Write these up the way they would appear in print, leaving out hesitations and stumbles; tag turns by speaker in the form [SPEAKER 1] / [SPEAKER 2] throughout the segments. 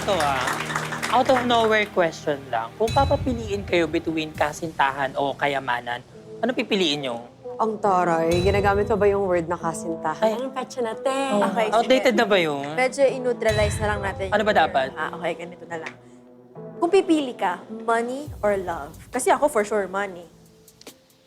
[SPEAKER 1] Ito out of nowhere question lang. Kung papapiliin kayo between kasintahan o kayamanan, ano pipiliin nyo?
[SPEAKER 2] Ang taray. Ginagamit pa ba yung word na kasintahan?
[SPEAKER 1] Ay.
[SPEAKER 2] Ang petsa natin.
[SPEAKER 3] Okay,
[SPEAKER 1] Outdated
[SPEAKER 3] sige.
[SPEAKER 1] na ba yun?
[SPEAKER 3] Medyo i-neutralize na lang natin.
[SPEAKER 1] Ano ba
[SPEAKER 3] yung-
[SPEAKER 1] dapat?
[SPEAKER 3] Okay, ganito na lang. Kung pipili ka, money or love? Kasi ako for sure, money.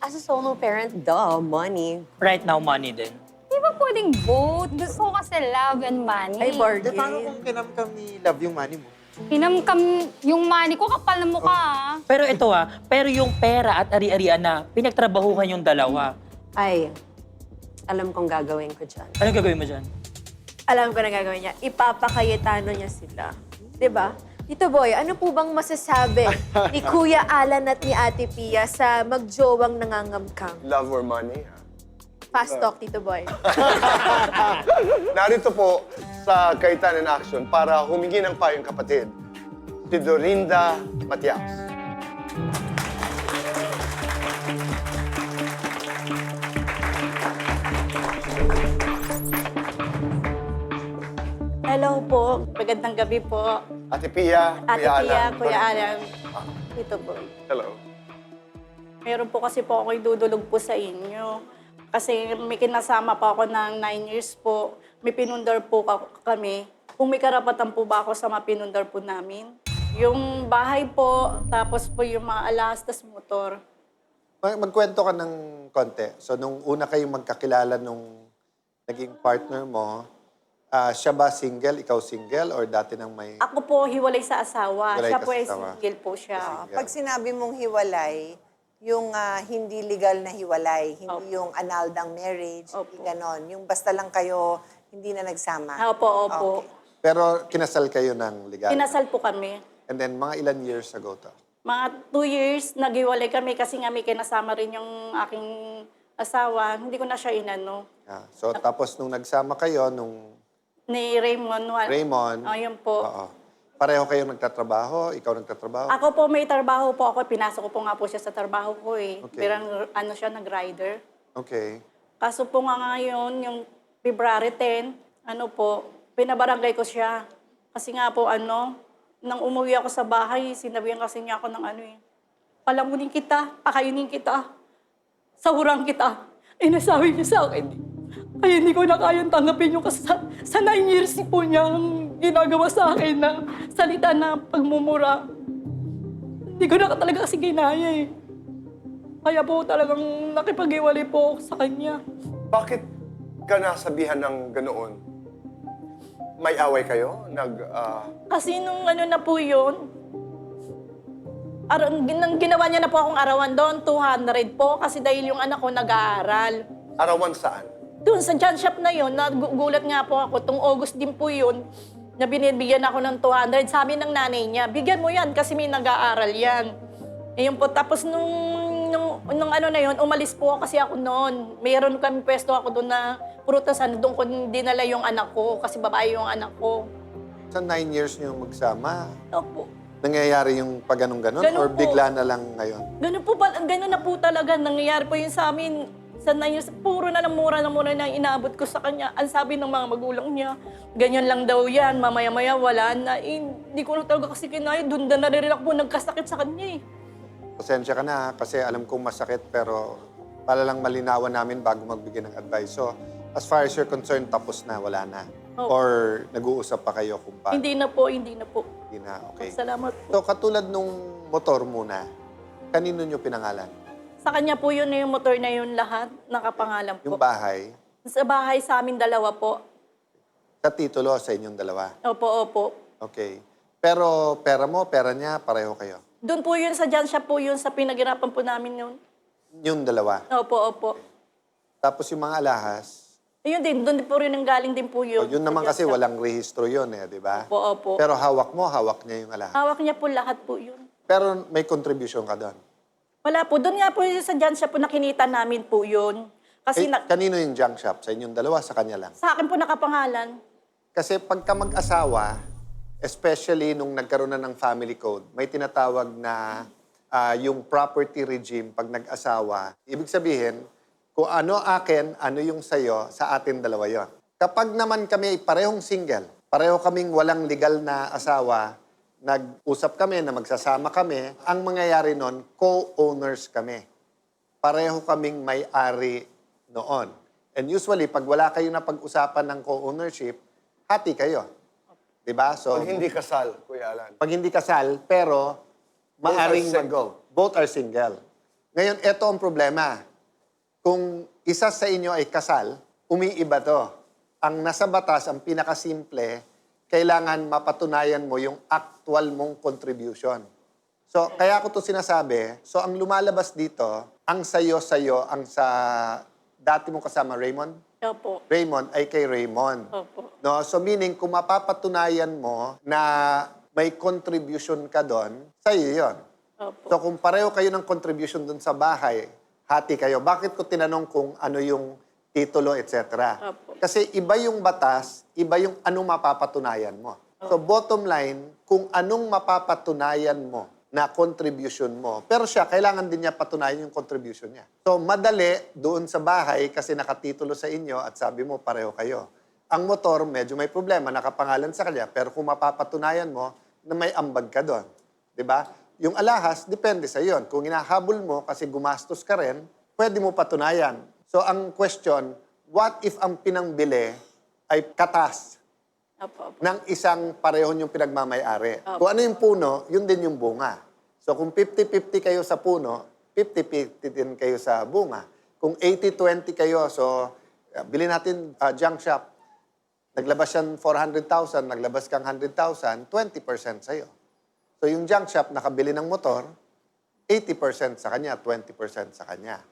[SPEAKER 2] As a solo parent, duh, money.
[SPEAKER 1] Right now, money din.
[SPEAKER 4] Di ba pwedeng both? Gusto ko kasi love and money.
[SPEAKER 3] Ay,
[SPEAKER 5] Di, paano
[SPEAKER 3] bargain.
[SPEAKER 5] kung kinamkam ni Love yung money mo?
[SPEAKER 4] Hinamkam yung money ko, kapal na mukha
[SPEAKER 1] Pero ito pero yung pera at ari-arian na pinagtrabahuhan yung dalawa.
[SPEAKER 2] Ay, alam kong gagawin ko dyan.
[SPEAKER 1] Ano gagawin mo dyan?
[SPEAKER 3] Alam ko na gagawin niya. Ipapakayetano niya sila. 'Di ba? Tito Boy, ano po bang masasabi ni Kuya Alan at ni Ate Pia sa magjowang nangangamkam?
[SPEAKER 6] Love or money?
[SPEAKER 3] Fast talk, Tito Boy.
[SPEAKER 6] Narito po sa Kaitan in Action para humingi ng payong kapatid, si Dorinda Matias.
[SPEAKER 7] Hello po. Magandang gabi po.
[SPEAKER 6] Ate Pia,
[SPEAKER 7] Ate
[SPEAKER 6] Kuya
[SPEAKER 7] Pia,
[SPEAKER 6] Alan.
[SPEAKER 7] Kuya
[SPEAKER 6] Dorinda.
[SPEAKER 7] Alan. Ito po.
[SPEAKER 6] Hello.
[SPEAKER 7] Meron po kasi po ako'y dudulog po sa inyo. Kasi may kinasama po ako ng 9 years po. May pinundar po kami. Kung may karapatan po ba ako sa mapinundar po namin. Yung bahay po, tapos po yung mga alas, tas motor.
[SPEAKER 5] Magkwento ka ng konti. So, nung una kayong magkakilala nung naging partner mo, siya ba single, ikaw single, or dati nang may...
[SPEAKER 7] Ako po, hiwalay sa asawa.
[SPEAKER 5] Hiwalay
[SPEAKER 7] Siya
[SPEAKER 5] ka
[SPEAKER 7] po
[SPEAKER 5] sa
[SPEAKER 7] ay
[SPEAKER 5] asawa.
[SPEAKER 7] single po siya.
[SPEAKER 5] Single.
[SPEAKER 8] Pag sinabi mong hiwalay, yung hindi legal na hiwalay, hindi
[SPEAKER 7] Opo.
[SPEAKER 8] yung annulled marriage,
[SPEAKER 7] Opo.
[SPEAKER 8] hindi ganon. Yung basta lang kayo, hindi na nagsama.
[SPEAKER 7] Opo, opo.
[SPEAKER 8] Okay.
[SPEAKER 5] Pero kinasal kayo ng legal.
[SPEAKER 7] Kinasal po kami.
[SPEAKER 5] And then, mga ilan years ago to?
[SPEAKER 7] Mga 2 years, naghiwalay kami kasi nga may kinasama rin yung aking asawa. Hindi ko na siya inano.
[SPEAKER 5] Yeah. So, tapos nung nagsama kayo, nung
[SPEAKER 7] Ni Raymond.
[SPEAKER 5] Raymond,
[SPEAKER 7] Ayun po.
[SPEAKER 5] oo. Pareho kayong nagtatrabaho? Ikaw nagtatrabaho?
[SPEAKER 7] Ako po may trabaho po ako. Pinasok ko po nga po siya sa trabaho ko eh.
[SPEAKER 5] Okay.
[SPEAKER 7] Birang ano siya, nag-rider.
[SPEAKER 5] Okay.
[SPEAKER 7] Kaso po nga ngayon, yung February 10, ano po, pinabarangay ko siya. Kasi nga po nang umuwi ako sa bahay, sinabihan kasi niya ako ng palamunin kita, pakainin kita, sahurang kita. Nasabi niya sa akin, ay hindi ko na kayang tanggapin yung sa 9 years po niyang ginagawa sa akin na salita na pagmumura. Hindi ko na talaga kasi ginaya eh. Kaya po talagang nakipag-iwalay po ako sa kanya.
[SPEAKER 6] Bakit ka nasabihan ng ganoon? May away kayo?
[SPEAKER 7] Kasi nung na po yun, ginawa niya na po akong arawan doon, 200 po, kasi dahil yung anak ko nag-aaral.
[SPEAKER 6] Arawan saan?
[SPEAKER 7] Doon sa John shop na yun, nagugulat nga po ako, tung August din po yun, na binibigyan ako ng 200. Sabi ng nanay niya, bigyan mo yan kasi may nag-aaral yan. Ayun po, tapos nung na yun, umalis po kasi ako noon. Mayroon kami pwesto ako doon na prutasan, doon ko dinala yung anak ko, kasi babae yung anak ko.
[SPEAKER 5] Sa 9 years niyo magsama,
[SPEAKER 7] Opo.
[SPEAKER 5] nangyayari yung pag ganun-ganon?
[SPEAKER 7] Ganun
[SPEAKER 5] Or
[SPEAKER 7] po.
[SPEAKER 5] bigla na lang ngayon?
[SPEAKER 7] Ganun na po talaga. Nangyayari po yun sa amin. Sa 9 years, puro na mura na inaabot ko sa kanya. Ang sabi ng mga magulang niya, ganyan lang daw yan, mamaya-maya wala na. Hindi ko na talaga kasi kinaya. Doon na rin ako nagkasakit sa kanya eh.
[SPEAKER 5] Pasensya ka na kasi alam kong masakit pero para lang malinawan namin bago magbigay ng advice. So, as far as you're concerned, tapos na, wala na.
[SPEAKER 7] Oo.
[SPEAKER 5] Or nag-uusap pa kayo kung paano?
[SPEAKER 7] Hindi na po, hindi na po.
[SPEAKER 5] Hindi na, okay.
[SPEAKER 7] Salamat po.
[SPEAKER 5] So, katulad nung motor muna, kanino nyo pinangalan?
[SPEAKER 7] Sa kanya po yun yung motor na yun lahat, nakapangalan po.
[SPEAKER 5] Yung bahay,
[SPEAKER 7] Sa bahay sa amin dalawa po.
[SPEAKER 5] sa titulo sa inyong dalawa.
[SPEAKER 7] Opo, opo.
[SPEAKER 5] Okay. Pero pera mo, pera niya, pareho kayo.
[SPEAKER 7] Doon po yun sa John shop po yun, sa pinaghirapan po namin yun.
[SPEAKER 5] Yung dalawa.
[SPEAKER 7] Opo, opo.
[SPEAKER 5] Tapos yung mga alahas,
[SPEAKER 7] Ayun din, doon po rin ang galing din po yun.
[SPEAKER 5] yun naman
[SPEAKER 7] Sa
[SPEAKER 5] kasi
[SPEAKER 7] John shop.
[SPEAKER 5] walang rehistro yun di ba?
[SPEAKER 7] Opo, opo.
[SPEAKER 5] Pero hawak mo, hawak niya yung alahas.
[SPEAKER 7] Hawak niya po lahat po yun.
[SPEAKER 5] Pero may contribution ka doon.
[SPEAKER 7] Wala po. Doon nga po sa John shop po nakinita namin po yun. Kasi
[SPEAKER 5] Kanino yung junk shop? Sa inyong dalawa, sa kanya lang?
[SPEAKER 7] sa akin po nakapangalan.
[SPEAKER 5] Kasi pagka mag-asawa, especially nung nagkaroon na ng family code, may tinatawag na yung property regime pag nag-asawa. Ibig sabihin, kung ano akin, ano yung sayo, sa atin dalawa yon. Kapag naman kami ay parehong single, pareho kaming walang legal na asawa, nag-usap kami na magsasama kami, ang mangyayari nun, co-owners kami. Pareho kaming may-ari noon. And usually, pag wala kayo na pag-usapan ng co-ownership, hati kayo. Diba? So,
[SPEAKER 6] Pag hindi kasal, Kuya Alan.
[SPEAKER 5] pag hindi kasal, pero maaring
[SPEAKER 6] Both are single.
[SPEAKER 5] both are single. Ngayon, eto ang problema. Kung isa sa inyo ay kasal, umiiba to. Ang nasa batas, ang pinakasimple, kailangan mapatunayan mo yung actual mong contribution. So, kaya ko to sinasabi, so ang lumalabas dito, ang sayo-sayo, ang sa dati mong kasama, Raymond?
[SPEAKER 7] Opo.
[SPEAKER 5] Raymond ay kay Raymond.
[SPEAKER 7] Opo.
[SPEAKER 5] No? So meaning, kung mapapatunayan mo na may contribution ka doon, sa'yo yun.
[SPEAKER 7] Opo.
[SPEAKER 5] So kung pareho kayo ng contribution doon sa bahay, hati kayo. Bakit ko tinanong kung ano yung titulo, etc.?
[SPEAKER 7] Opo.
[SPEAKER 5] Kasi iba yung batas, iba yung anong mapapatunayan mo. So bottom line, kung anong mapapatunayan mo na contribution mo. Pero siya, kailangan din niya patunayan yung contribution niya. So, madali doon sa bahay kasi nakatitulo sa inyo at sabi mo, pareho kayo. Ang motor, medyo may problema, nakapangalan sa kanya, pero kung mapapatunayan mo na may ambag ka doon. 'Di ba? Yung alahas, depende sa yon. Kung inahabol mo kasi gumastos ka rin, pwede mo patunayan. So, ang question, what if ang pinangbili ay katas
[SPEAKER 7] Opo.
[SPEAKER 5] ng isang pareho yung pinagmamay-ari?
[SPEAKER 7] Opo.
[SPEAKER 5] Kung ano yung puno, yun din yung bunga. So kung 50-50 kayo sa puno, 50-50 din kayo sa bunga. Kung 80-20 kayo, so bilhin natin junk shop. Naglabas yan 400,000, naglabas kang 100,000, 20% sa'yo. So yung junk shop, nakabili ng motor, 80% sa kanya, 20% sa kanya.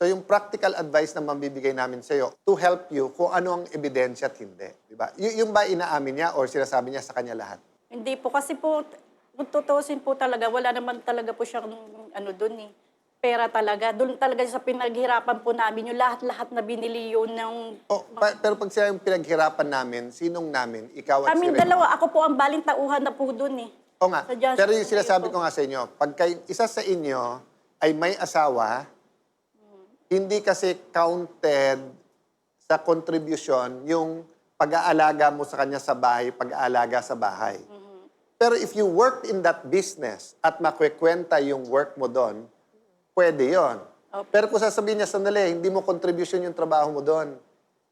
[SPEAKER 5] So yung practical advice na mabibigay namin sa'yo to help you kung ano ang ebidensya at hindi. Diba? Yung ba inaamin niya or sinasabi niya sa kanya lahat?
[SPEAKER 7] Hindi po kasi po, kung tutusin po talaga, wala naman talaga po siyang ano doon eh. Pera talaga. Doon talaga sa pinaghirapan po namin, yung lahat-lahat na binili yun ng...
[SPEAKER 5] Pero pag sinabing pinaghirapan namin, sinong namin? Ikaw at si
[SPEAKER 7] Kaming
[SPEAKER 5] Raymond.
[SPEAKER 7] dalawa, ako po ang baling tauhan na po doon eh.
[SPEAKER 5] O nga,
[SPEAKER 7] Sa Johnson
[SPEAKER 5] pero yung sinasabi
[SPEAKER 7] po.
[SPEAKER 5] ko nga sa inyo, pag isa sa inyo ay may asawa, hindi kasi counted sa contribution yung pag-aalaga mo sa kanya sa bahay, pag-aalaga sa bahay. Pero if you worked in that business at makwekwenta yung work mo doon, pwede yon.
[SPEAKER 7] Opo.
[SPEAKER 5] Pero kung sasabihin niya, sandali, hindi mo contribution yung trabaho mo doon.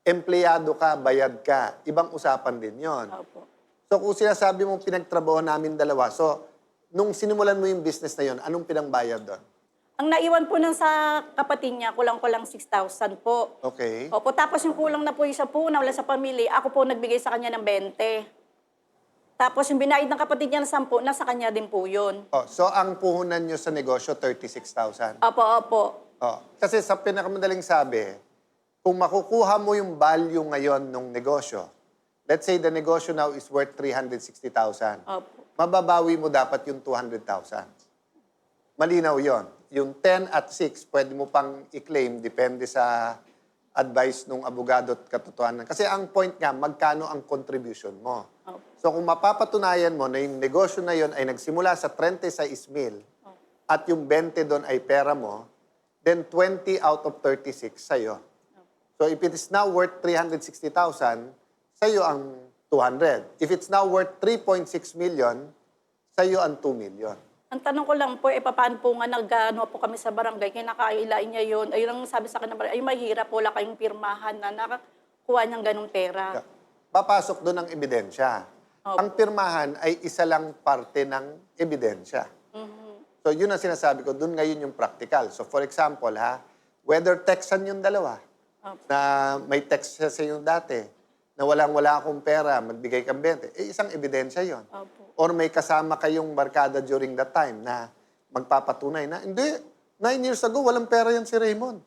[SPEAKER 5] Empleyado ka, bayad ka. Ibang usapan din yon.
[SPEAKER 7] Opo.
[SPEAKER 5] So kung sinasabi mo pinagtrabaho namin dalawa, so nung sinimulan mo yung business na yon, anong pinangbayad doon?
[SPEAKER 7] Ang naiwan po nang sa kapatid niya, kulang-kulang 6,000 po.
[SPEAKER 5] Okay.
[SPEAKER 7] Opo, tapos yung kulang na po yung isa po, nawala sa pamilya, ako po nagbigay sa kanya ng 20. Tapos yung binayad ng kapatid niya ng 10, nasa kanya din po yun.
[SPEAKER 5] Oh, so ang puhunan nyo sa negosyo, 36,000.
[SPEAKER 7] Opo, opo.
[SPEAKER 5] Oh, kasi sa pinakamadaling sabi, kung makukuha mo yung value ngayon ng negosyo, let's say the negosyo now is worth 360,000.
[SPEAKER 7] Opo.
[SPEAKER 5] Mababawi mo dapat yung 200,000. Malinaw yon. Yung 10 at 6, pwede mo pang i-claim, depende sa advice ng abogado at katotohanan. Kasi ang point nga, magkano ang contribution mo.
[SPEAKER 7] Opo.
[SPEAKER 5] So kung mapapatunayan mo na yung negosyo na yon ay nagsimula sa 36,000 at yung 20 doon ay pera mo, then 20 out of 36 sa'yo. So if it is now worth 360,000, sa'yo ang 200. If it's now worth 3.6 million, sa'yo ang 2 million.
[SPEAKER 7] Ang tanong ko lang po, paano po nga nag-ano po kami sa barangay, kinakailain niya yun. Ayun ang sabi sa akin ng barangay, ay mahirap, wala kayong pirmahan na nakakuha niyang ganong pera.
[SPEAKER 5] Papasok doon ang ebidensya.
[SPEAKER 7] Opo.
[SPEAKER 5] Ang pirmahan ay isa lang parte ng ebidensya. So yun ang sinasabi ko, doon ngayon yung practical. So for example, whether textan yung dalawa,
[SPEAKER 7] Opo.
[SPEAKER 5] na may text siya sa iyo dati, na walang-wala akong pera, magbigay kang 20, isang ebidensya yon.
[SPEAKER 7] Opo.
[SPEAKER 5] Or may kasama kayong barkada during that time na magpapatunay na, hindi, 9 years ago, walang pera yan si Raymond.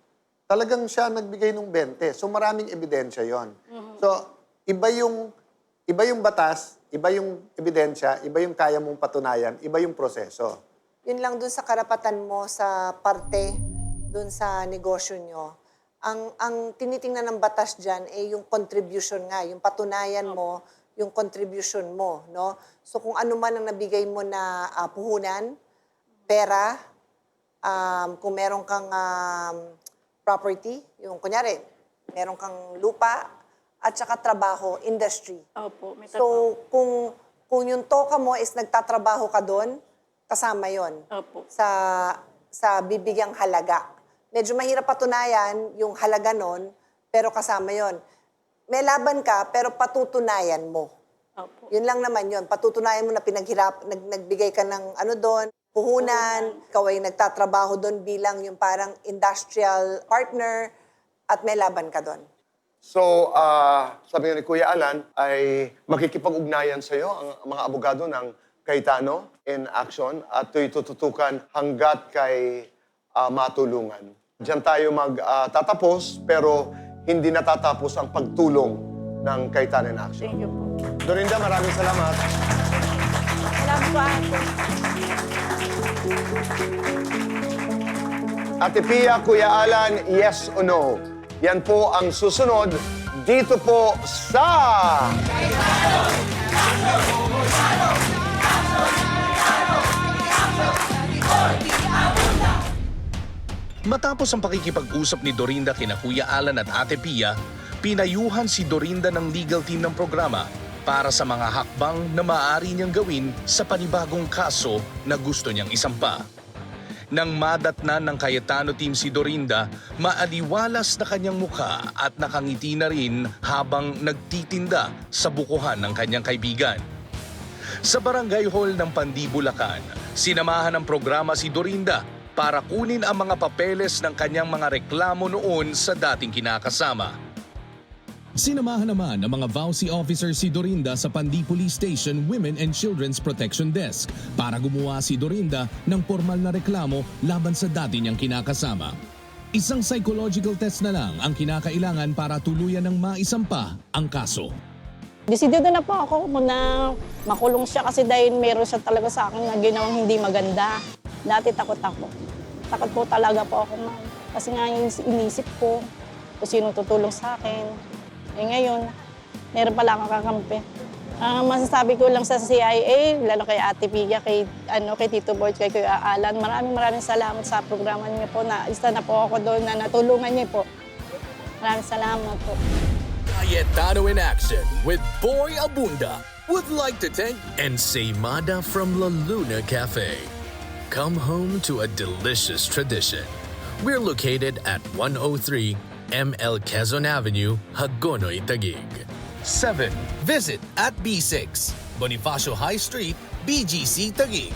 [SPEAKER 5] Talagang siya nagbigay ng 20. So maraming ebidensya yon. So iba yung batas, iba yung ebidensya, iba yung kaya mong patunayan, iba yung proseso.
[SPEAKER 8] Yun lang dun sa karapatan mo sa parte dun sa negosyo nyo. Ang tinitingnan ng batas dyan ay yung contribution nga, yung patunayan mo, yung contribution mo, no? So kung ano man ang nabigay mo na puhunan, pera, kung meron kang property, yung kunyari, meron kang lupa, at saka trabaho, industry.
[SPEAKER 7] Opo, may
[SPEAKER 8] So, kung yung toka mo is nagtatrabaho ka doon, kasama yon
[SPEAKER 7] Opo.
[SPEAKER 8] sa bibigyang halaga. Medyo mahirap patunayan yung halaga nun, pero kasama yon. May laban ka, pero patutunayan mo.
[SPEAKER 7] Opo.
[SPEAKER 8] Yun lang naman yun. Patutunayan mo na nagbigay ka ng ano doon, puhunan, ikaw ay nagtatrabaho doon bilang yung parang industrial partner, at may laban ka doon.
[SPEAKER 6] So, sabi nga ni Kuya Alan, ay makikipag-ugnayan sa iyo ang mga abogado ng Cayetano in Action at ito'y tututukan hanggat kay matulungan. Diyan tayo magtatapos, pero hindi natatapos ang pagtulong ng Cayetano in Action.
[SPEAKER 7] Thank you po.
[SPEAKER 6] Dorinda, maraming salamat.
[SPEAKER 7] Salamat po, ate.
[SPEAKER 6] Ate Pia, Kuya Alan, yes o no? Yan po ang susunod dito po sa...
[SPEAKER 9] Matapos ang pakikipag-usap ni Dorinda kina Kuya Alan at Ate Pia, pinayuhan si Dorinda ng legal team ng programa para sa mga hakbang na maaari niyang gawin sa panibagong kaso na gusto niyang isampa. Nang madatnan ng Cayetano team si Dorinda, maaliwalas na kanyang mukha at nakangiti na rin habang nagtitinda sa bukuhan ng kanyang kaibigan. Sa barangay hall ng Pandi, Bulacan, sinamahan ng programa si Dorinda para kunin ang mga papeles ng kanyang mga reklamo noon sa dating kinakasama. Sinamahan naman ng mga VAUSI officer si Dorinda sa Pandi Police Station Women and Children's Protection Desk para gumawa si Dorinda ng formal na reklamo laban sa dati niyang kinakasama. Isang psychological test na lang ang kinakailangan para tuluyan ng maisampa ang kaso.
[SPEAKER 10] Desidido na po ako na makulong siya kasi dahil meron siya talaga sa akin na ginawang hindi maganda. Dati takot ako. Takot po talaga po ako, ma'am. Kasi nga yung inisip ko kung sino tutulong sa akin. Eh ngayon, meron pala akong kakampi. Ang masasabi ko lang sa CIA, lalo kay Ate Pia, kay Tito Boy, kay Kuya Alan, maraming salamat sa programa niyo po. Isa na po ako doon na natulungan niyo po. Maraming salamat po.
[SPEAKER 9] Cayetano in Action with Boy Abunda would like to thank Ensaymada from La Luna Cafe. Come home to a delicious tradition. We're located at 103 ML Quezon Avenue, Hagonoy, Taguig. 7. Visit at B6, Bonifacio High Street, BGC, Taguig.